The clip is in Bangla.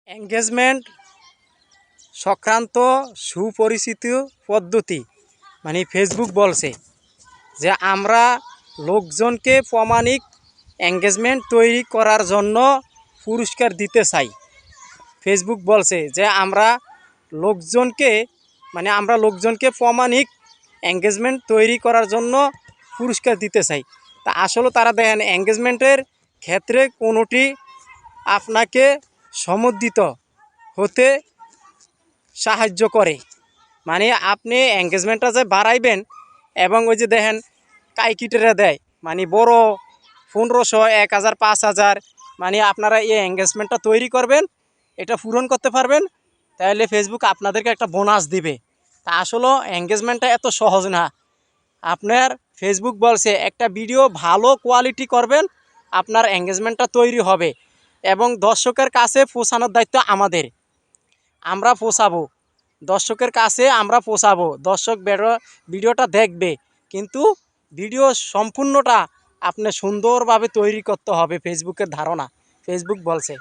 এঙ্গেজমেন্ট সংক্রান্ত সুপরিচিত পদ্ধতি মানে ফেসবুক বলছে যে আমরা লোকজনকে প্রামাণিক এঙ্গেজমেন্ট তৈরি করার জন্য পুরস্কার দিতে চাই। ফেসবুক বলছে যে আমরা লোকজনকে প্রামাণিক এঙ্গেজমেন্ট তৈরি করার জন্য পুরস্কার দিতে চাই। তা আসলে তারা দেখেন এঙ্গেজমেন্টের ক্ষেত্রে কোনোটি আপনাকে সমর্থিত হতে সাহায্য করে। মানে আপনি এঙ্গেজমেন্টটা যে বাড়াইবেন এবং ওই যে দেখেন কাইকিটেরা দেয় মানে বড় 1500, 1000, 5000 মানে আপনারা এই এঙ্গেজমেন্টটা তৈরি করবেন, এটা পূরণ করতে পারবেন, তাহলে ফেসবুক আপনাদেরকে একটা বোনাস দিবে। তা আসলে এঙ্গেজমেন্টটা এত সহজ না। আপনার ফেসবুক বলছে একটা ভিডিও ভালো কোয়ালিটি করবেন, আপনার এঙ্গেজমেন্টটা তৈরি হবে এবং দর্শকের কাছে পৌঁছানোর দায়িত্ব আমাদের। আমরা পৌঁছাবো দর্শকের কাছে, আমরা পৌঁছাবো, দর্শক ভিডিওটা দেখবে, কিন্তু ভিডিও সম্পূর্ণটা আপনি সুন্দরভাবে তৈরি করতে হবে। ফেসবুকের ধারণা, ফেসবুক বলছে।